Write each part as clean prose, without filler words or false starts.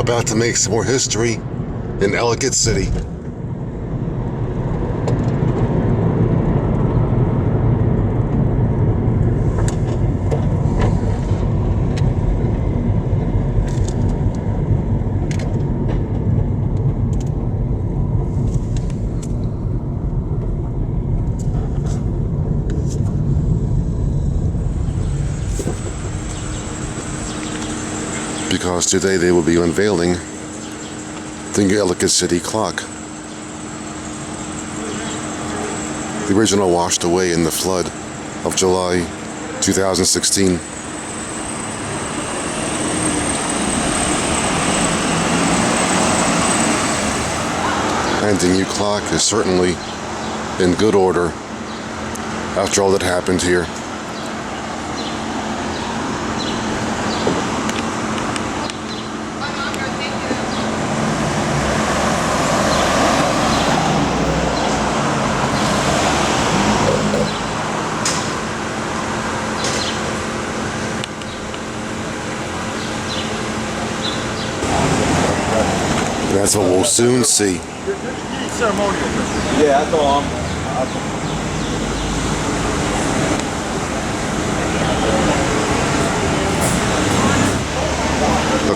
about to make some more history in Ellicott City. Because today they will be unveiling the Ellicott City clock. The original washed away in the flood of July 2016. And the new clock is certainly in good order after all that happened here. That's what we'll soon see. Ceremonial. Yeah, that's all.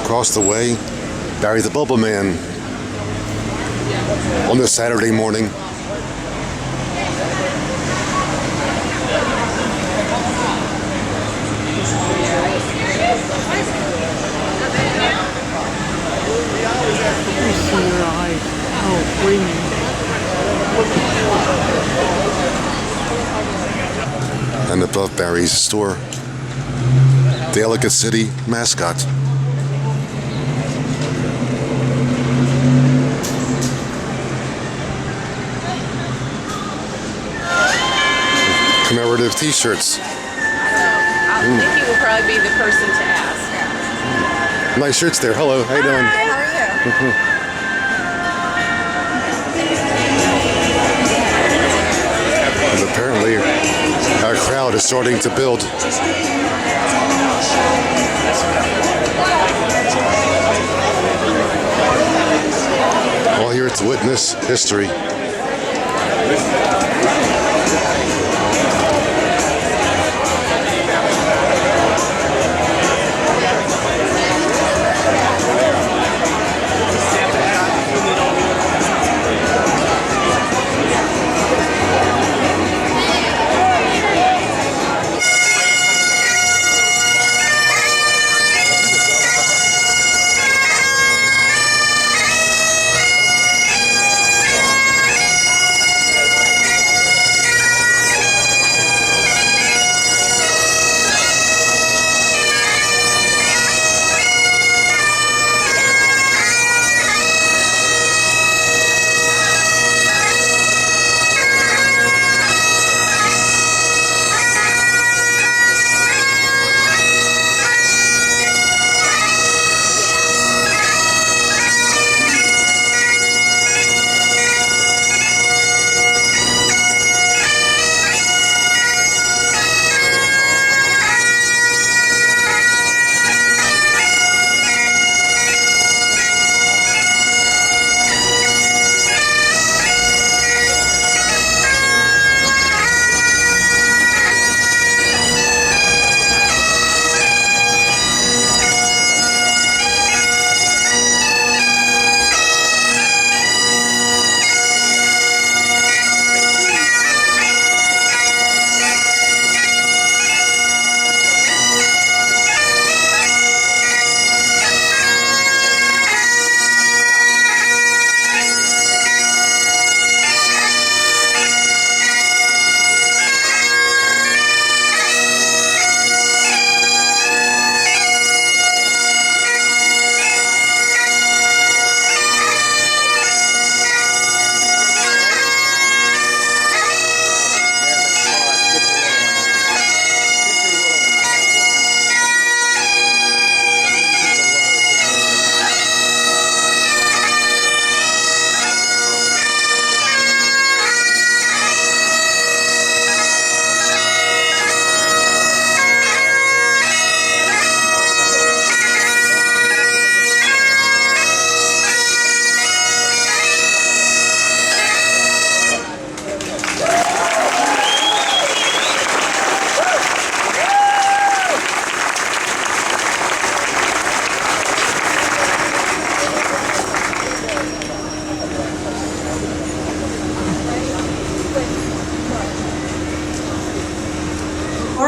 Across the way, Barry the Bubble Man on this Saturday morning. And above Barry's store, the Ellicott City mascot. Commemorative t-shirts. I think you will probably be the person to ask. Nice shirts there. Hello, how you doing? Hi, how are you? And apparently, our crowd is starting to build. All here to witness history.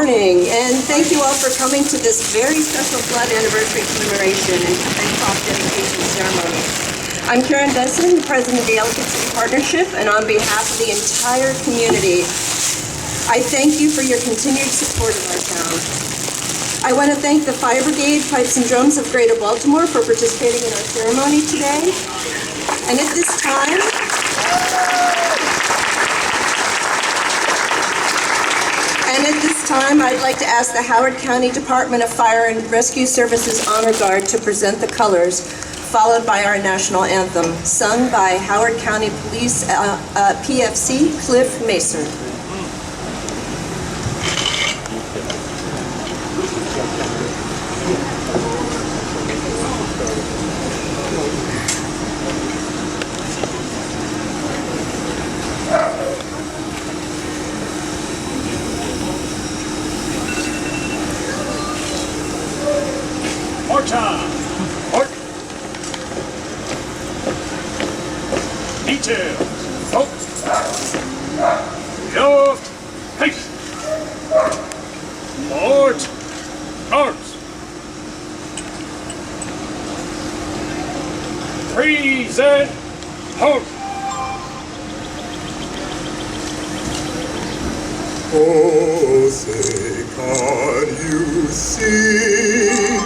morning, and thank you all for coming to this very special flood anniversary commemoration and crop dedication ceremony. I'm Karen Benson, president of the Ellicott City Partnership, and on behalf of the entire community, I thank you for your continued support of our town. I want to thank the Fire Brigade, Pipes and Drums of Greater Baltimore for participating in our ceremony today. And at this time, I'd like to ask the Howard County Department of Fire and Rescue Services Honor Guard to present the colors, followed by our national anthem, sung by Howard County Police PFC Cliff Mason. Details. Loft. Haste. Port. Arms. Present. Halt. Oh, say, can you see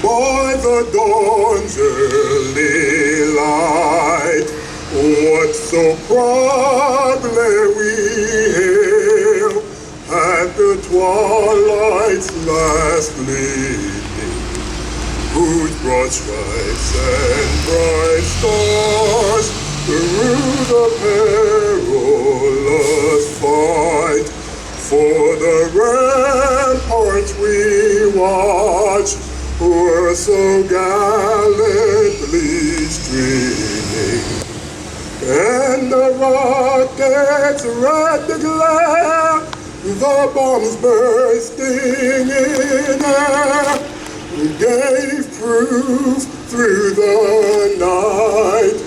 by the dawn's early light what so proudly we hail at the twilight's last gleaming, whose broad stripes and bright stars through the perilous fight for the ramparts we watched were so gallantly streaming, and the rockets red the glare, the bombs bursting in air, gave proof through the night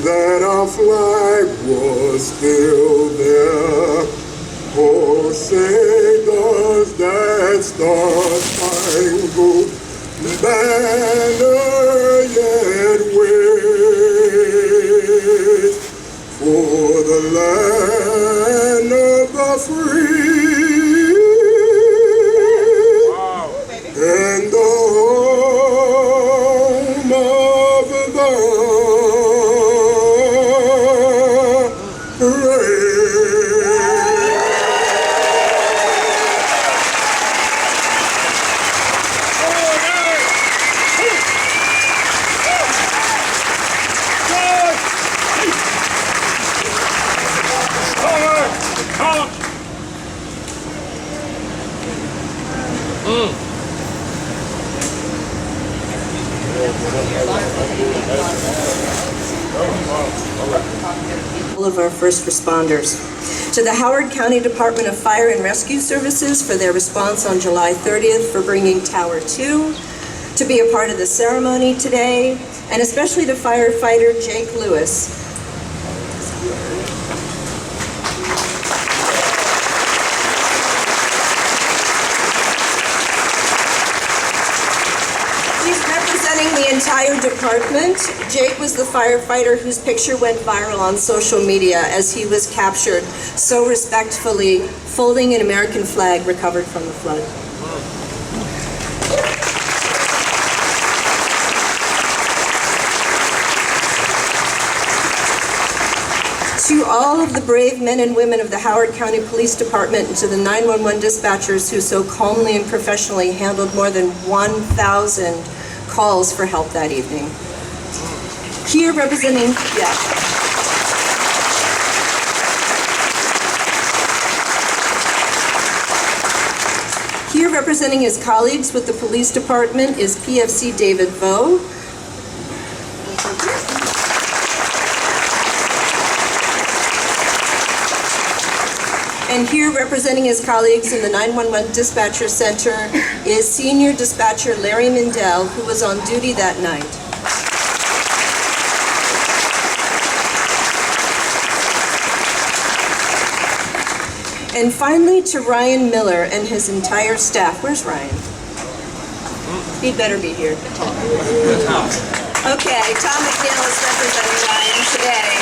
that our flag was still there. Oh, say does that star-spangled banner yet wave for the land of the free and the home of the brave. All of our first responders. To the Howard County Department of Fire and Rescue Services for their response on July 30th for bringing Tower 2 to be a part of the ceremony today, and especially to firefighter Jake Lewis. The entire department. Jake was the firefighter whose picture went viral on social media as he was captured so respectfully folding an American flag recovered from the flood. To all of the brave men and women of the Howard County Police Department and to the 911 dispatchers who so calmly and professionally handled more than 1,000 calls for help that evening. Here representing, Here representing his colleagues with the police department is PFC David Vo. And here representing his colleagues in the 911 Dispatcher Center is Senior Dispatcher Larry Mindell, who was on duty that night. And finally, to Ryan Miller and his entire staff. Where's Ryan? He'd better be here. Okay, Tom McNeil is representing Ryan today.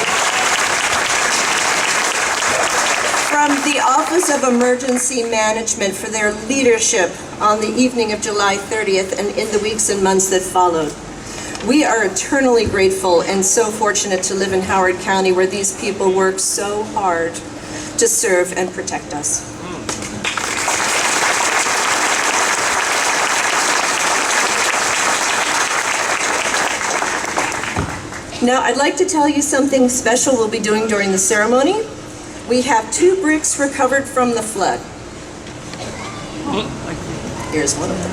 From the Office of Emergency Management for their leadership on the evening of July 30th and in the weeks and months that followed. We are eternally grateful and so fortunate to live in Howard County where these people work so hard to serve and protect us. Now, I'd like to tell you something special we'll be doing during the ceremony. We have 2 bricks recovered from the flood. Here's one of them.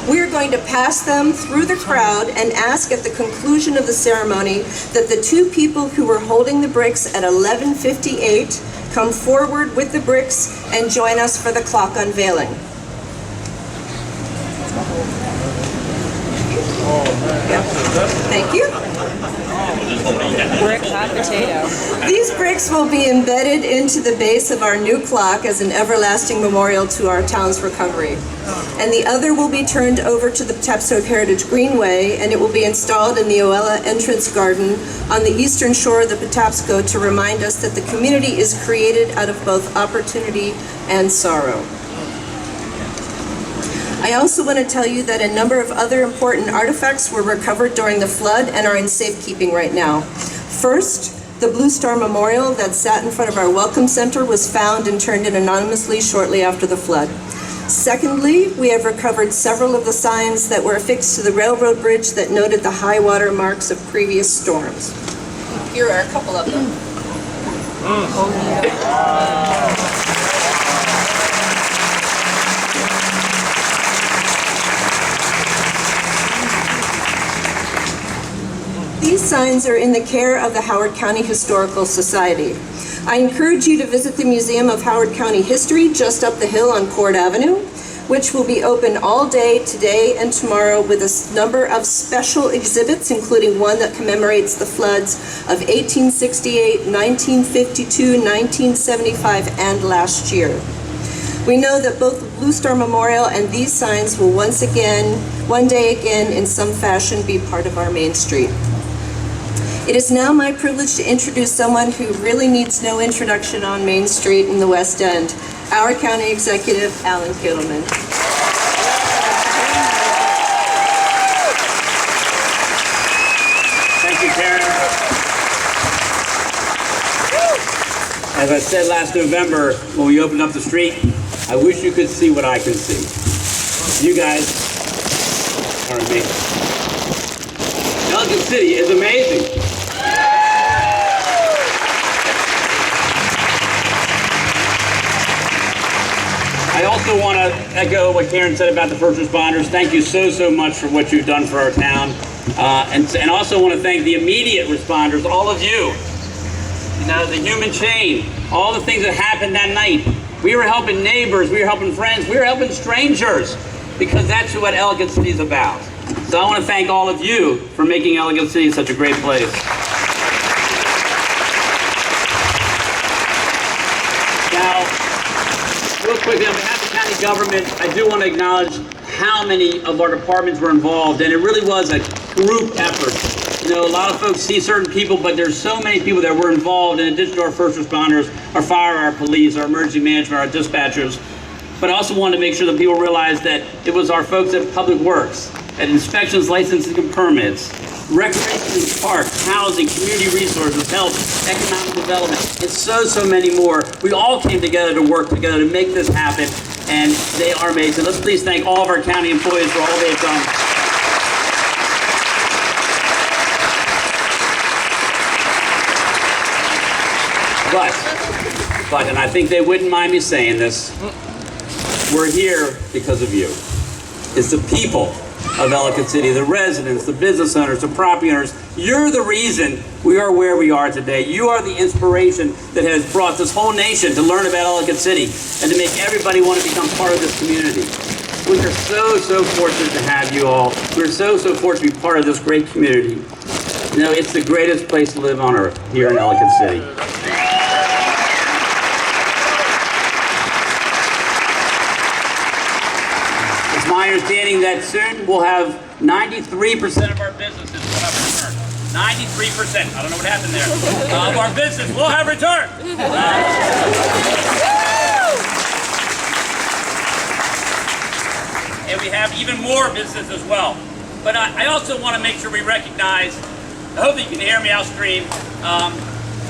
We are going to pass them through the crowd and ask at the conclusion of the ceremony that the 2 people who were holding the bricks at 11:58 come forward with the bricks and join us for the clock unveiling. Yep. Thank you. Brick, hot potato. These bricks will be embedded into the base of our new clock as an everlasting memorial to our town's recovery. And the other will be turned over to the Patapsco Heritage Greenway, and it will be installed in the Oella entrance garden on the eastern shore of the Patapsco to remind us that the community is created out of both opportunity and sorrow. I also want to tell you that a number of other important artifacts were recovered during the flood and are in safekeeping right now. First, the Blue Star Memorial that sat in front of our Welcome Center was found and turned in anonymously shortly after the flood. Secondly, we have recovered several of the signs that were affixed to the railroad bridge that noted the high water marks of previous storms. Here are a couple of them. These signs are in the care of the Howard County Historical Society. I encourage you to visit the Museum of Howard County History just up the hill on Court Avenue, which will be open all day today and tomorrow with a number of special exhibits, including one that commemorates the floods of 1868, 1952, 1975, and last year. We know that both the Blue Star Memorial and these signs will one day again, in some fashion, be part of our Main Street. It is now my privilege to introduce someone who really needs no introduction on Main Street in the West End, our County Executive, Alan Kittleman. Thank you, Karen. As I said last November when we opened up the street, I wish you could see what I can see. You guys are amazing. Ellicott City is amazing. I also want to echo what Karen said about the first responders. Thank you so much for what you've done for our town. And also want to thank the immediate responders, all of you. You know, the human chain, all the things that happened that night. We were helping neighbors, we were helping friends, we were helping strangers, because that's what Ellicott City is about. So I want to thank all of you for making Ellicott City such a great place. Now, real quickly, on behalf of the county government, I do want to acknowledge how many of our departments were involved, and it really was a group effort. You know, a lot of folks see certain people, but there's so many people that were involved in addition to our first responders, our fire, our police, our emergency management, our dispatchers. But I also wanted to make sure that people realize that it was our folks at Public Works, at inspections, licensing, and permits, recreation and parks, housing, community resources, health, economic development, and so many more. We all came together to work together to make this happen, and they are amazing. Let's please thank all of our county employees for all they've done. But, and I think they wouldn't mind me saying this, we're here because of you. It's the people of Ellicott City, the residents, the business owners, the property owners. You're the reason we are where we are today. You are the inspiration that has brought this whole nation to learn about Ellicott City and to make everybody want to become part of this community. We are so fortunate to have you all. We're so fortunate to be part of this great community. You know, it's the greatest place to live on earth here in Ellicott City. It's my understanding that soon we'll have 93% of our businesses will have returned. 93%. I don't know what happened there. Of our business will have returned. And we have even more business as well. But I also want to make sure we recognize, I hope that you can hear me, I'll stream.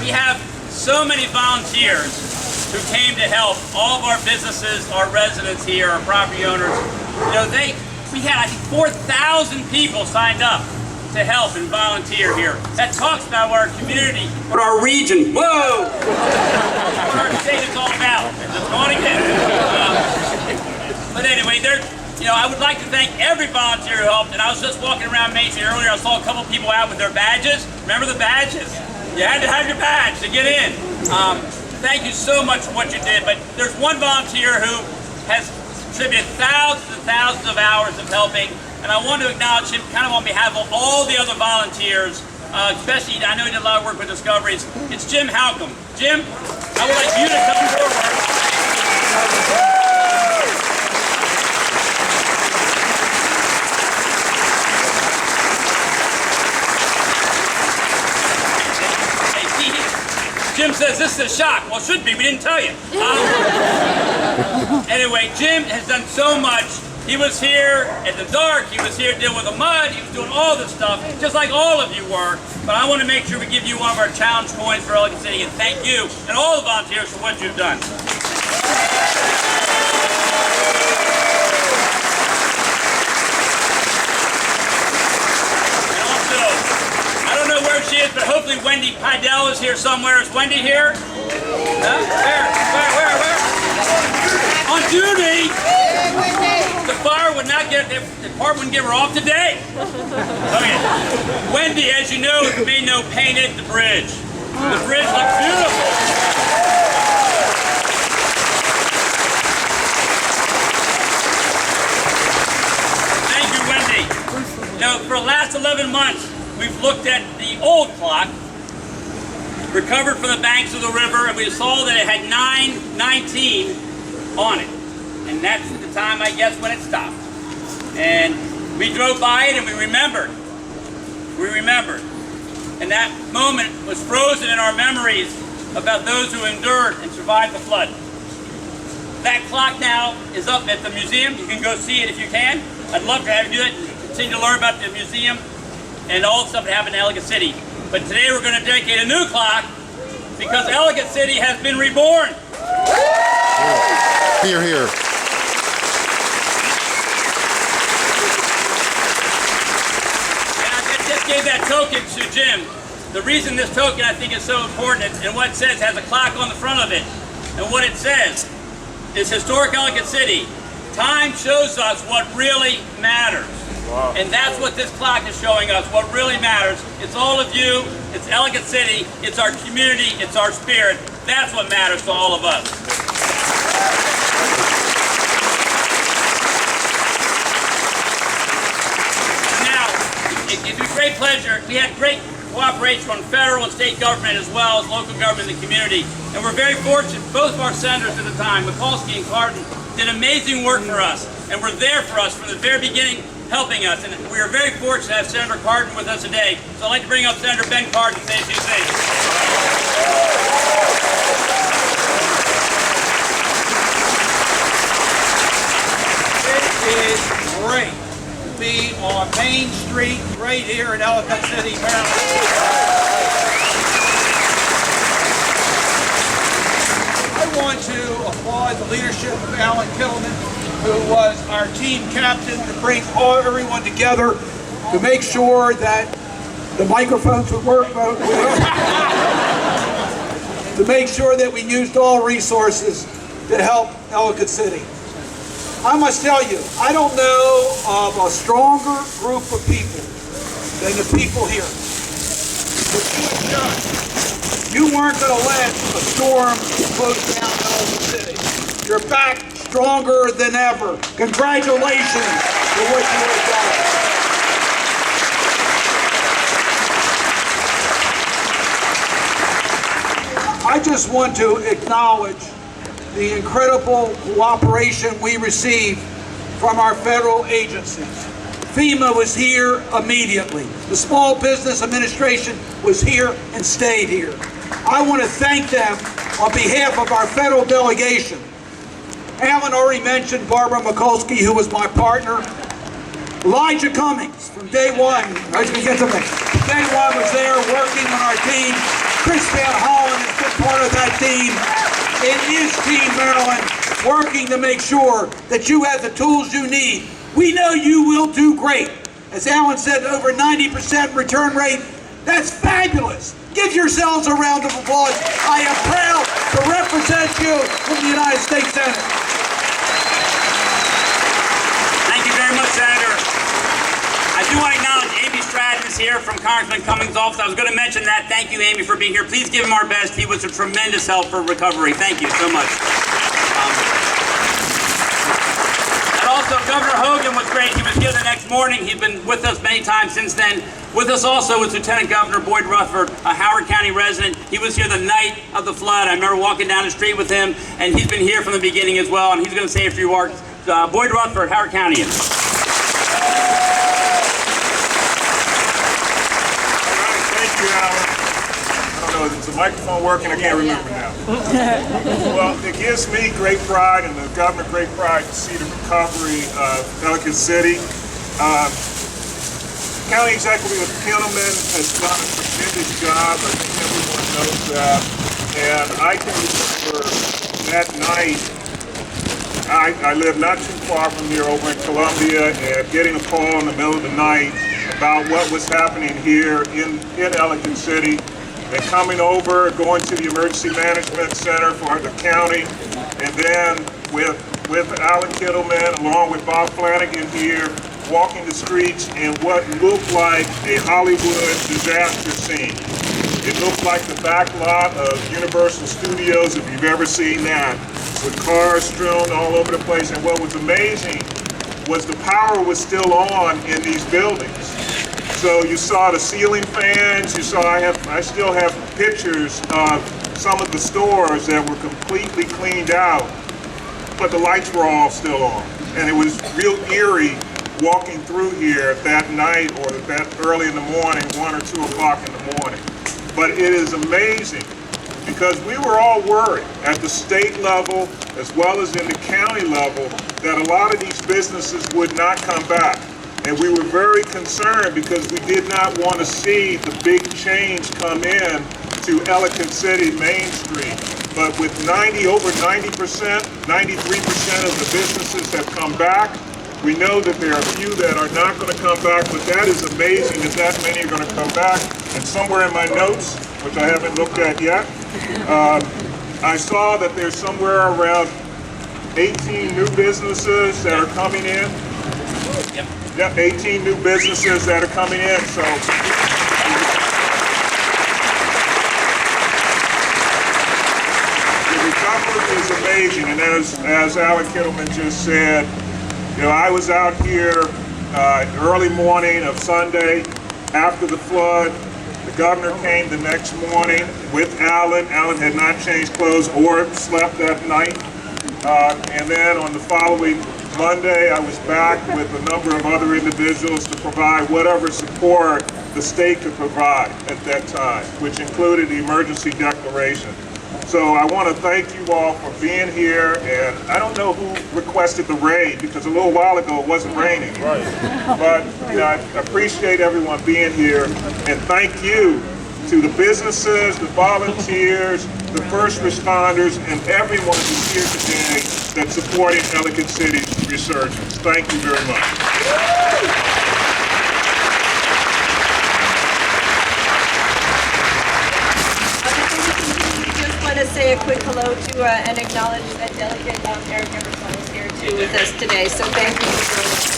We have so many volunteers who came to help. All of our businesses, our residents here, our property owners, you know, we had, I think, 4,000 people signed up to help and volunteer here. That talks about what our community, what our region, whoa! What our state is all about. It's on again. But anyway, you know, I would like to thank every volunteer who helped. And I was just walking around Main Street earlier. I saw a couple people out with their badges. Remember the badges? You had to have your badge to get in. Thank you so much for what you did. But there's one volunteer who has contributed thousands and thousands of hours of helping. And I want to acknowledge him kind of on behalf of all the other volunteers, especially, I know he did a lot of work with Discoveries. It's Jim Halcomb. Jim, I would like you to come forward. Jim says this is a shock. Well, it should be. We didn't tell you. Anyway, Jim has done so much. He was here in the dark. He was here dealing with the mud. He was doing all this stuff, just like all of you were. But I want to make sure we give you one of our challenge coins for Ellicott City, and thank you and all the volunteers for what you've done. She is, but hopefully Wendy Pidell is here somewhere. Is Wendy here? Huh? Where? On duty! The fire would not get, the department wouldn't give her off today. Okay. Wendy, as you know, painted the bridge. The bridge looks beautiful. Thank you, Wendy. You know, for the last 11 months, we've looked at the old clock, recovered from the banks of the river, and we saw that it had 9:19 on it. And that's the time, I guess, when it stopped. And we drove by it and we remembered. And that moment was frozen in our memories about those who endured and survived the flood. That clock now is up at the museum. You can go see it if you can. I'd love to have you do it and continue to learn about the museum and all the stuff that happened in Ellicott City. But today we're going to dedicate a new clock because Ellicott City has been reborn. Here, here. And I just gave that token to Jim. The reason this token I think is so important, and what it says has a clock on the front of it. And what it says is Historic Ellicott City. Time shows us what really matters. Wow. And that's what this clock is showing us, what really matters. It's all of you, it's Ellicott City, it's our community, it's our spirit. That's what matters to all of us. Now, it gives me great pleasure. We had great cooperation from federal and state government as well as local government and the community. And we're very fortunate, both of our senators at the time, Mikulski and Cardin, did amazing work for us and were there for us from the very beginning, helping us, and we are very fortunate to have Senator Cardin with us today. So I'd like to bring up Senator Ben Cardin to say a few things. It is great to be on Main Street right here in Ellicott City, Maryland. I want to applaud the leadership of Alan Kittleman, who was our team captain to bring everyone together to make sure that the microphones would work, to make sure that we used all resources to help Ellicott City. I must tell you, I don't know of a stronger group of people than the people here. What you have done, you weren't going to let a storm close down Ellicott City. You're back stronger than ever. Congratulations for what you have done. I just want to acknowledge the incredible cooperation we received from our federal agencies. FEMA was here immediately. The Small Business Administration was here and stayed here. I want to thank them on behalf of our federal delegation. Alan already mentioned Barbara Mikulski, who was my partner. Elijah Cummings, from day one, day one was there working on our team. Chris Van Hollen has been part of that team. It is Team Maryland, working to make sure that you have the tools you need. We know you will do great. As Alan said, over 90% return rate. That's fabulous. Give yourselves a round of applause. I am proud to represent you in the United States Senate. Thank you very much, Senator. I do want to acknowledge Amy Stratton is here from Congressman Cummings' office. I was going to mention that. Thank you, Amy, for being here. Please give him our best. He was a tremendous help for recovery. Thank you so much. And also, Governor Hogan was great. He was here the next morning. He's been with us many times since then. With us also was Lieutenant Governor Boyd Rutherford, a Howard County resident. He was here the night of the flood. I remember walking down the street with him, and he's been here from the beginning as well, and he's going to say a few words. Boyd Rutherford, Howard County. Thank you, Alan. I don't know, is the microphone working? I can't remember now. Well, it gives me great pride and the governor great pride to see the recovery of Ellicott City. County Executive Kittleman has done a tremendous job. I think everyone knows that. And I can remember that night, I live not too far from here over in Columbia, and getting a call in the middle of the night about what was happening here in Ellicott City, and coming over, going to the Emergency Management Center for the county, and then with Alan Kittleman, along with Bob Flanagan here, walking the streets in what looked like a Hollywood disaster scene. It looked like the back lot of Universal Studios, if you've ever seen that, with cars strewn all over the place. And what was amazing was the power was still on in these buildings. So you saw the ceiling fans, you saw, I still have pictures of some of the stores that were completely cleaned out, but the lights were all still on. And it was real eerie walking through here that night or that early in the morning, 1 or 2 o'clock in the morning. But it is amazing because we were all worried at the state level as well as in the county level that a lot of these businesses would not come back. And we were very concerned because we did not want to see the big change come in to Ellicott City Main Street. But with over 90%, 93% of the businesses have come back. We know that there are a few that are not going to come back, but that is amazing that many are going to come back. And somewhere in my notes, which I haven't looked at yet, I saw that there's somewhere around 18 new businesses that are coming in. Yep, 18 new businesses that are coming in. So the recovery is amazing, and as Alan Kittleman just said, you know, I was out here early morning of Sunday after the flood. The governor came the next morning with Alan. Alan had not changed clothes or slept that night. And then on the following Monday, I was back with a number of other individuals to provide whatever support the state could provide at that time, which included the emergency declaration. So I want to thank you all for being here, and I don't know who requested the rain because a little while ago it wasn't raining. Right. But you know, I appreciate everyone being here, and thank you to the businesses, the volunteers, the first responders, and everyone who's here today that's supporting Ellicott City's resurgence. Thank you very much. To say a quick hello to and acknowledge that Delegate Eric Emerson is here too with us today. So thank you for joining us.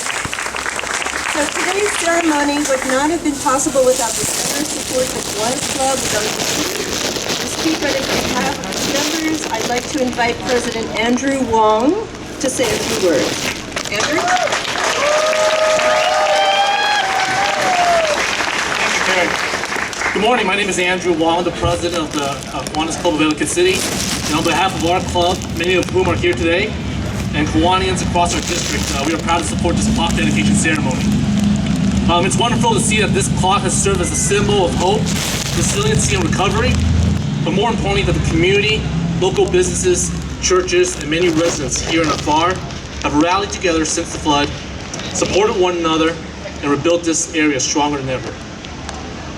So today's ceremony would not have been possible without the generous support of the Kiwanis Club. To speak on behalf of its members, I'd like to invite President Andrew Wong to say a few words. Andrew? Good morning, my name is Andrew Wong, the president of the Kiwanis Club of Ellicott City. And on behalf of our club, many of whom are here today, and Kiwanians across our district, we are proud to support this clock dedication ceremony. It's wonderful to see that this clock has served as a symbol of hope, resiliency, and recovery, but more importantly, that the community, local businesses, churches, and many residents here and afar have rallied together since the flood, supported one another, and rebuilt this area stronger than ever.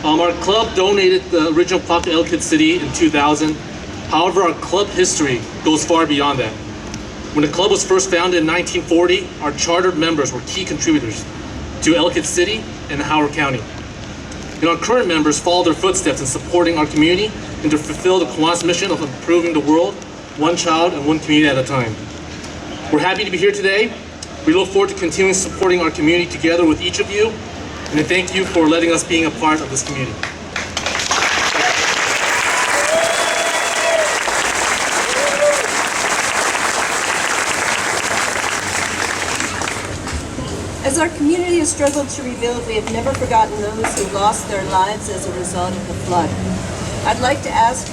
Our club donated the original clock to Ellicott City in 2000. However, our club history goes far beyond that. When the club was first founded in 1940, our chartered members were key contributors to Ellicott City and Howard County. And our current members follow their footsteps in supporting our community and to fulfill the Kiwanis mission of improving the world, one child and one community at a time. We're happy to be here today. We look forward to continuing supporting our community together with each of you, and I thank you for letting us being a part of this community. As our community has struggled to rebuild, we have never forgotten those who lost their lives as a result of the flood. I'd like to ask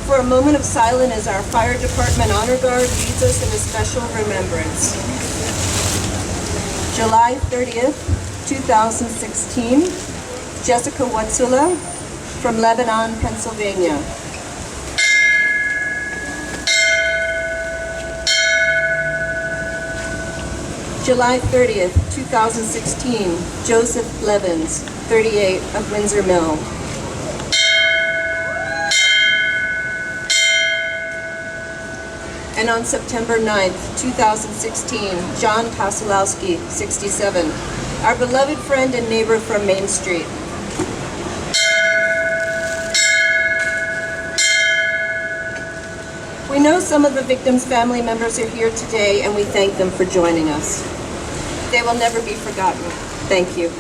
for a moment of silence as our fire department honor guard leads us in a special remembrance. July 30th, 2016, Jessica Watsula from Lebanon, Pennsylvania. July 30th, 2016, Joseph Blevins, 38, of Windsor Mill. And on September 9th, 2016, John Pasolowski, 67, our beloved friend and neighbor from Main Street. We know some of the victims' family members are here today, and we thank them for joining us. They will never be forgotten. Thank you.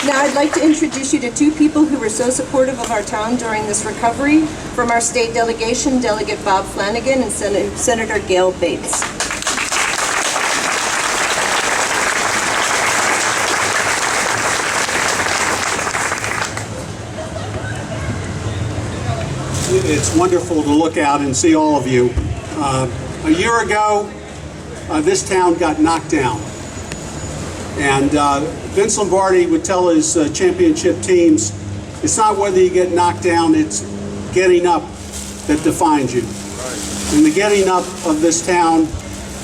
Now I'd like to introduce you to two people who were so supportive of our town during this recovery. From our state delegation, Delegate Bob Flanagan and Senator Gail Bates. It's wonderful to look out and see all of you. A year ago, this town got knocked down. And Vince Lombardi would tell his championship teams, it's not whether you get knocked down, it's getting up that defines you. And the getting up of this town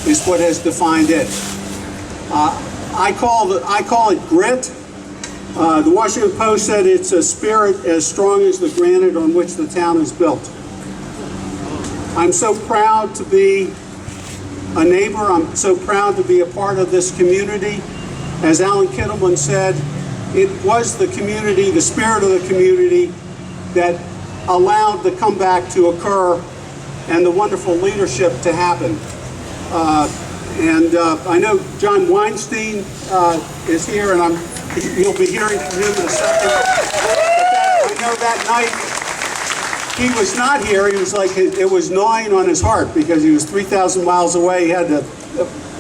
is what has defined it. I call it grit. The Washington Post said it's a spirit as strong as the granite on which the town is built. I'm so proud to be a neighbor. I'm so proud to be a part of this community. As Alan Kittleman said, it was the community, the spirit of the community, that allowed the comeback to occur and the wonderful leadership to happen. I know John Weinstein is here, and you'll be hearing from him in a second. I know that night he was not here. He was like, it was gnawing on his heart because he was 3,000 miles away. He had to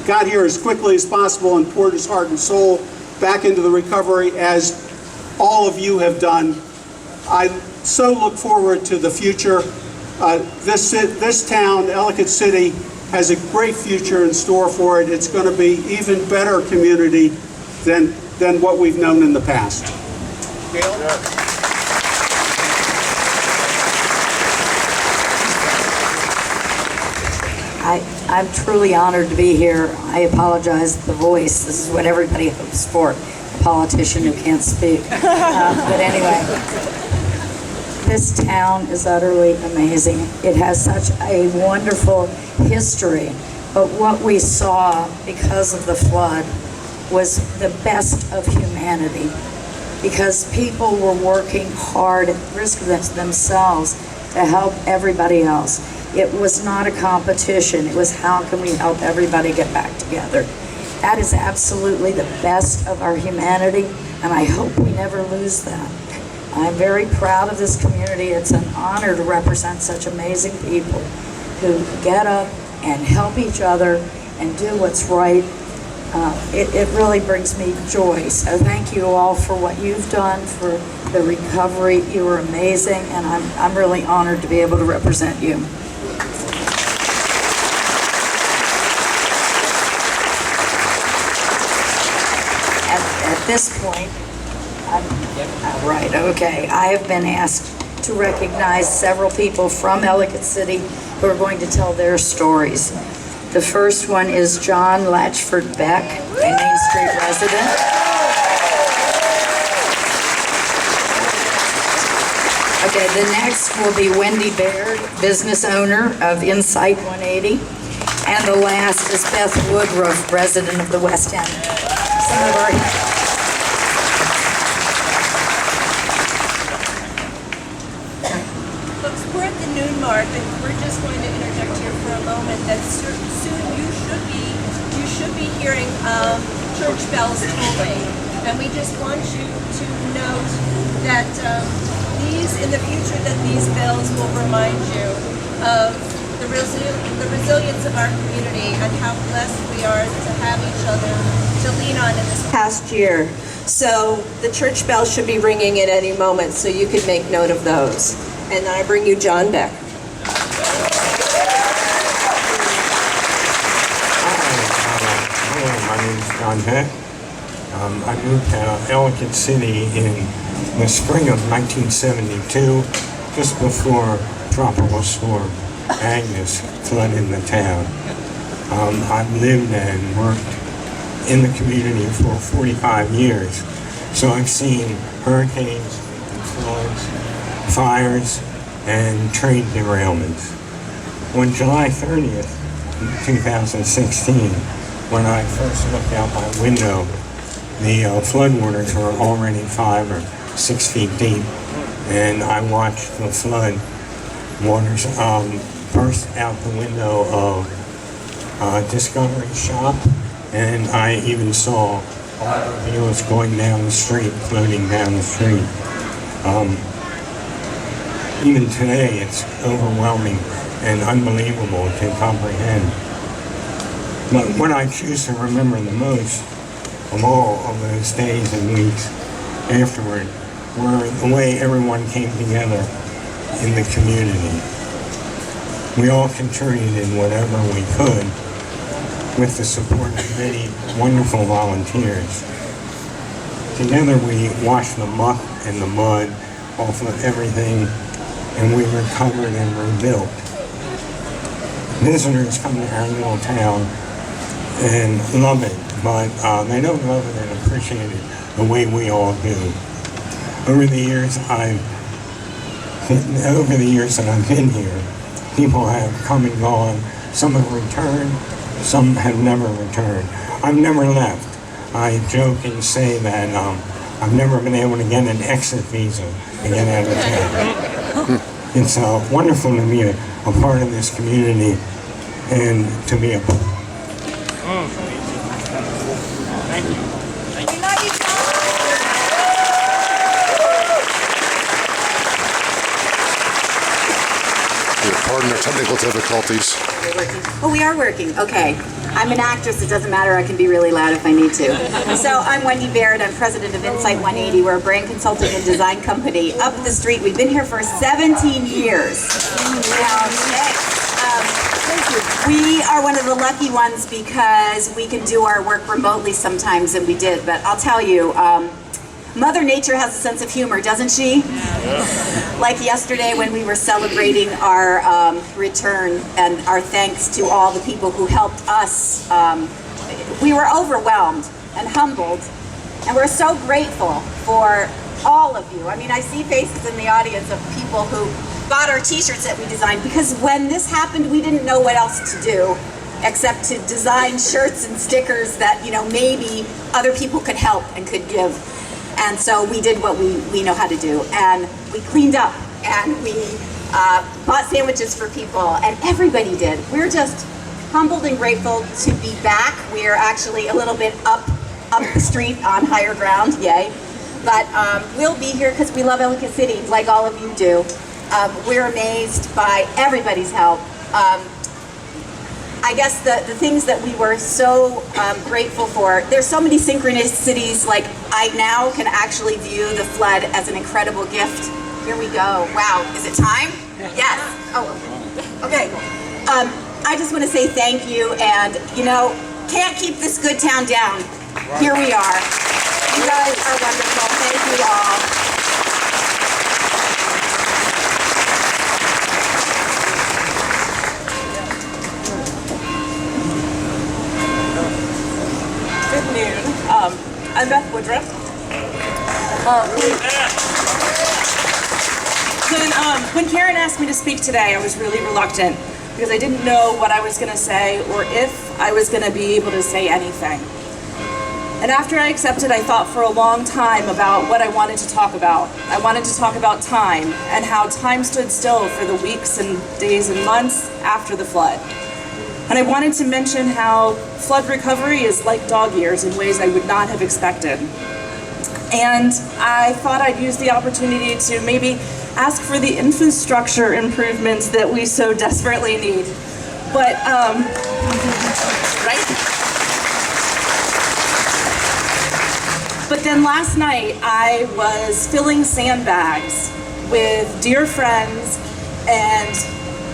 got here as quickly as possible and poured his heart and soul back into the recovery, as all of you have done. I so look forward to the future. This town, Ellicott City, has a great future in store for it. It's going to be even better community than what we've known in the past. Gail? I'm truly honored to be here. I apologize for the voice. This is what everybody hopes for, a politician who can't speak. But anyway, this town is utterly amazing. It has such a wonderful history. But what we saw because of the flood was the best of humanity, because people were working hard at risk of themselves to help everybody else. It was not a competition. It was, how can we help everybody get back together? That is absolutely the best of our humanity, and I hope we never lose that. I'm very proud of this community. It's an honor to represent such amazing people who get up and help each other and do what's right. It really brings me joy. So thank you all for what you've done for the recovery. You were amazing, and I'm really honored to be able to represent you. this point, right, okay, I have been asked to recognize several people from Ellicott City who are going to tell their stories. The first one is John Latchford Beck, a Main Street resident. Okay, the next will be Wendy Baird, business owner of Insight 180. And the last is Beth Woodruff, resident of the West End. Some of our Folks, we're at the noon mark, and we're just going to interject here for a moment that soon you should be hearing church bells tolling, and we just want you to note that in the future, that these bells will remind you of the resilience of our community and how blessed we are to have each other to lean on in this past year. So the church bell should be ringing at any moment, so you could make note of those. And I bring you John Beck. Hello, my name is John Beck. I moved to Ellicott City in the spring of 1972, just before Tropical Storm Agnes flooded the town. I've lived and worked in the community for 45 years, so I've seen hurricanes, floods, fires, and train derailments. On July 30th, 2016, when I first looked out my window, the floodwaters were already 5 or 6 feet deep, and I watched the flood waters burst out the window of Discovery Shop, and I even saw automobiles going down the street, floating down the street. Even today, it's overwhelming and unbelievable to comprehend. But what I choose to remember the most of all of those days and weeks afterward were the way everyone came together in the community. We all contributed whatever we could with the support of many wonderful volunteers. Together we washed the muck and the mud off of everything, and we recovered and rebuilt. Visitors come to our little town and love it, but they don't love it and appreciate it the way we all do. Over the years that I've been here, people have come and gone. Some have returned, some have never returned. I've never left. I joke and say that I've never been able to get an exit visa to get out of town. It's wonderful to be a part of this community and to be a part. Thank you. Pardon our technical difficulties. Oh, we are working. Okay. I'm an actress. It doesn't matter. I can be really loud if I need to. So I'm Wendy Baird. I'm president of Insight 180. We're a brand consulting and design company up the street. We've been here for 17 years. We are one of the lucky ones because we can do our work remotely sometimes, and we did. But I'll tell you, Mother Nature has a sense of humor, doesn't she? Yeah. Like yesterday when we were celebrating our return and our thanks to all the people who helped us, we were overwhelmed and humbled, and we're so grateful for all of you. I mean, I see faces in the audience of people who bought our t-shirts that we designed, because when this happened, we didn't know what else to do except to design shirts and stickers that, you know, maybe other people could help and could give. And so we did what we know how to do, and we cleaned up, and we bought sandwiches for people, and everybody did. We're just humbled and grateful to be back. We're actually a little bit up the street on higher ground, yay. But we'll be here because we love Ellicott City, like all of you do. We're amazed by everybody's help. I guess the things that we were so grateful for, there's so many synchronicities. Like, I now can actually view the flood as an incredible gift. Here we go. Wow, is it time? Yes. Oh, okay. I just want to say thank you, and, you know, can't keep this good town down. Here we are. You guys are wonderful. Thank you all. Good noon. I'm Beth Woodruff. When Karen asked me to speak today, I was really reluctant because I didn't know what I was going to say or if I was going to be able to say anything. And after I accepted, I thought for a long time about what I wanted to talk about. I wanted to talk about time and how time stood still for the weeks and days and months after the flood. And I wanted to mention how flood recovery is like dog years in ways I would not have expected. And I thought I'd use the opportunity to maybe ask for the infrastructure improvements that we so desperately need. But, right? But then last night I was filling sandbags with dear friends and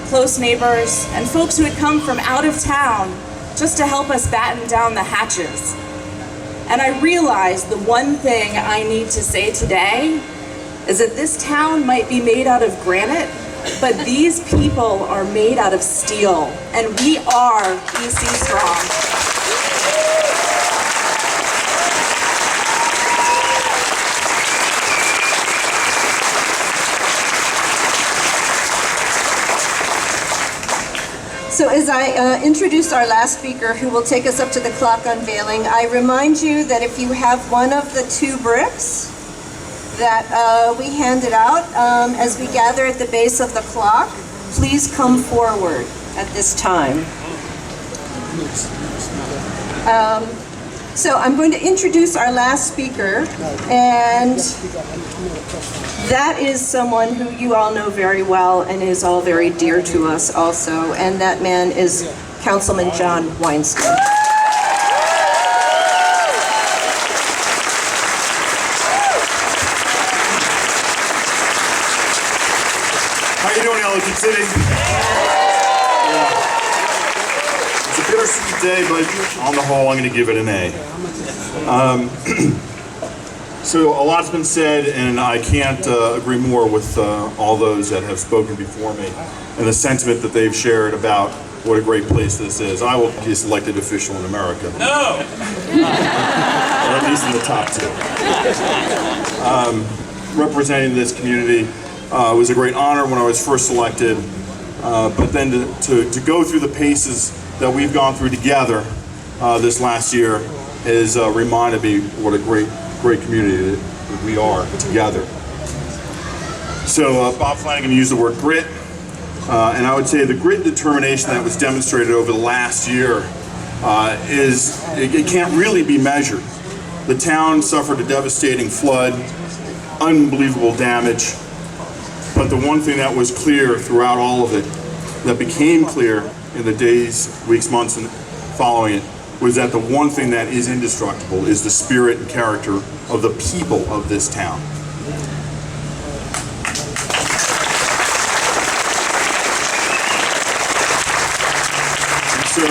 close neighbors and folks who had come from out of town just to help us batten down the hatches. And I realized the one thing I need to say today is that this town might be made out of granite, but these people are made out of steel, and we are EC Strong. So as I introduce our last speaker who will take us up to the clock unveiling, I remind you that if you have one of the 2 bricks that we handed out as we gather at the base of the clock, please come forward at this time. So I'm going to introduce our last speaker, and that is someone who you all know very well and is all very dear to us also, and that man is Councilman John Weinstein. How you doing, Ellicott City? Yeah. It's a bittersweet day, but on the whole, I'm going to give it an A. So a lot's been said, and I can't agree more with all those that have spoken before me and the sentiment that they've shared about what a great place this is. I will be elected official in America. No! Or at least in the top 2. Representing this community was a great honor when I was first elected, but then to go through the paces that we've gone through together this last year has reminded me what a great community that we are together. So Bob Flanagan used the word grit, and I would say the grit and determination that was demonstrated over the last year it can't really be measured. The town suffered a devastating flood, unbelievable damage, but the one thing that was clear throughout all of it, that became clear in the days, weeks, months and following it, was that the one thing that is indestructible is the spirit and character of the people of this town. And so,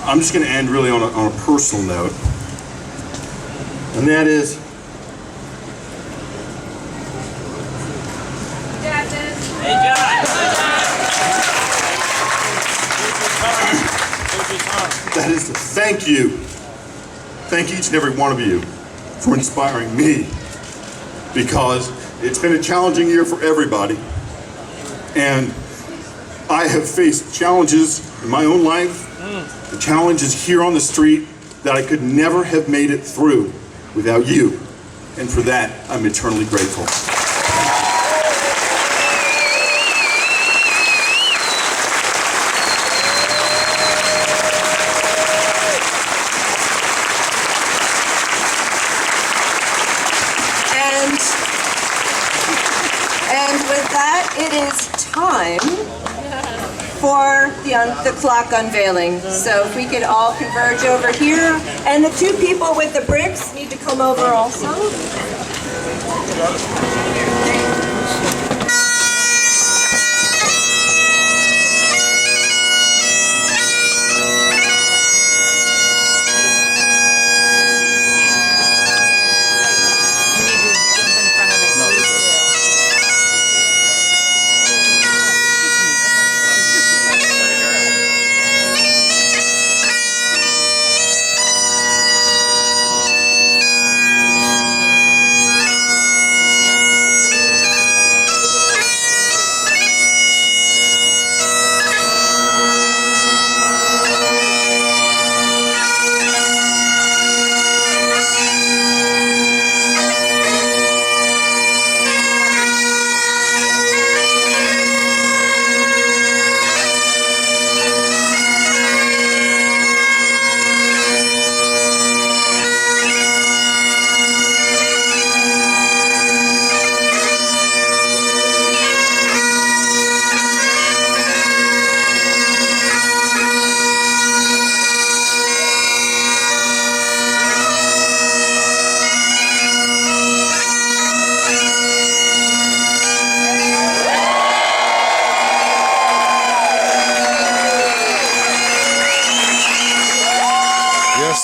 I'm just going to end really on a personal note, and that is, that is to thank you. Thank each and every one of you for inspiring me, because it's been a challenging year for everybody, and I have faced challenges in my own life, the challenges here on the street that I could never have made it through without you, and for that I'm eternally grateful. It is time for the clock unveiling. So if we could all converge over here. And the 2 people with the bricks need to come over also.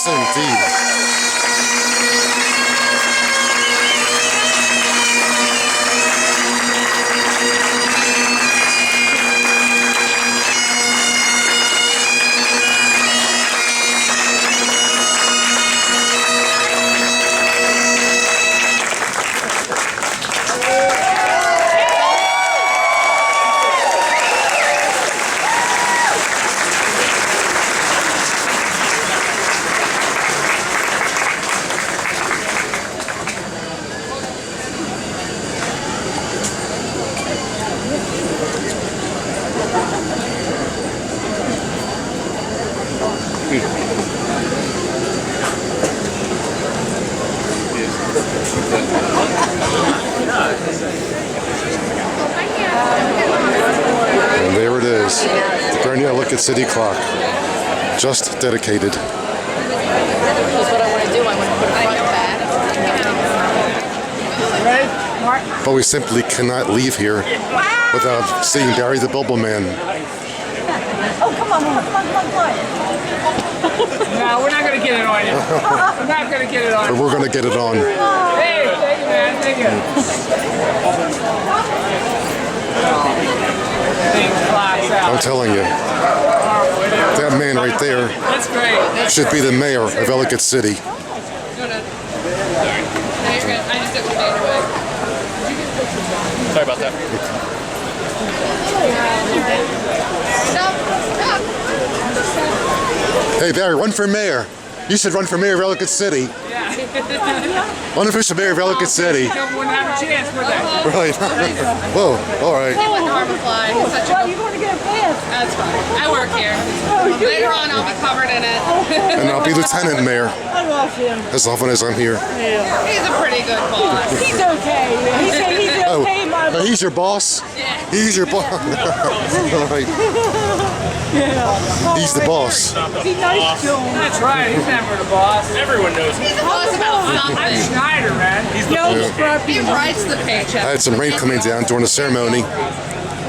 Yes, indeed. And there it is, the brand new Ellicott City clock, just dedicated. That's what I want to do. I want to put a front back. But we simply cannot leave here without seeing Barry the Bubble Man. Oh, come on, come on, come on, come on. No, we're not going to get it on you. We're not going to get it on Or you. we're going to get it on. Hey, thank you, man. Thank you. I'm telling you, that man right there That's great. should be the mayor of Ellicott City. No, no. No, you're good. I just didn't want to be in your way. Sorry about that. Hey Barry, run for mayor. You should run for mayor of Ellicott City. Unofficial mayor of Ellicott City. Wouldn't have a chance, would they? Right. Whoa, all right. He wouldn't harm a fly. He's such a Well, you want to get a pass? That's fine. I work here. Later on, I'll be covered in it. And I'll be lieutenant mayor I love him. as often as I'm here. He's a pretty good boss. He's okay. He said he's okay, my Oh, he's your boss? He's your boss. All right. He's the boss. Be nice to him. That's right. He's never the boss. Everyone knows. He's the boss about I'm something. Schneider, man. He's the He writes the paycheck. I had some rain coming down during the ceremony.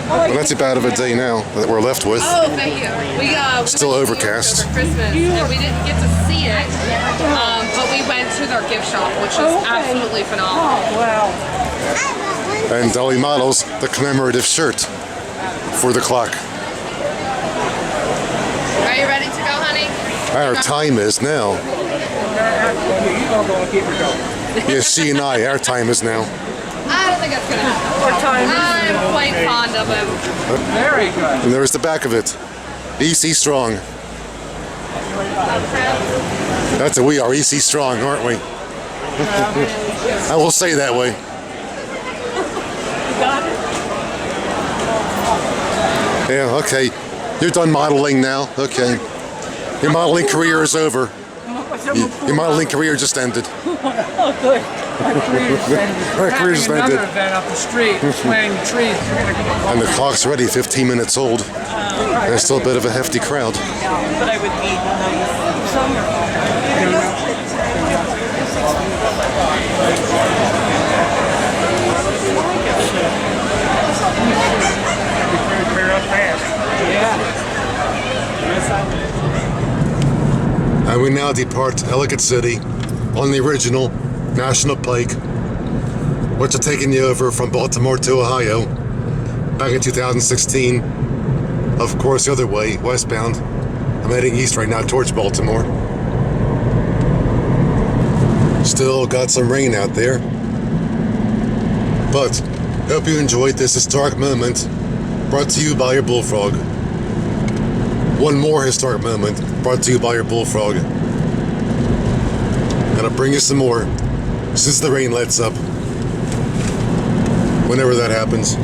But not too bad of a day now that we're left with. Oh, thank you. We Still went to overcast. New York over Christmas, and we didn't get to see it, but we went to their gift shop, which is absolutely phenomenal. Oh, wow. And Dolly models the commemorative shirt for the clock. Are you ready to go, honey? Our time is now. Yes, she and I, our time is now. I don't think that's going to happen. I'm quite fond of him. Very good. And there's the back of it. EC Strong. That's what we are, EC Strong, aren't we? I will say that way. Yeah, okay. You're done modeling now. Okay. Your modeling career is over. Your modeling career just ended. Oh, good. My career just Having ended. another event up the street, planting trees. You're going to come up. And the clock's already 15 minutes old. There's still a bit of a hefty crowd. But I would eat summer. And we now depart Ellicott City on the original National Pike, which had taken you over from Baltimore to Ohio back in 2016. Of course, the other way, westbound. I'm heading east right now towards Baltimore. Still got some rain out there. But hope you enjoyed this historic moment brought to you by your bullfrog. One more historic moment brought to you by your bullfrog. And I'll bring you some more since the rain lets up. Whenever that happens.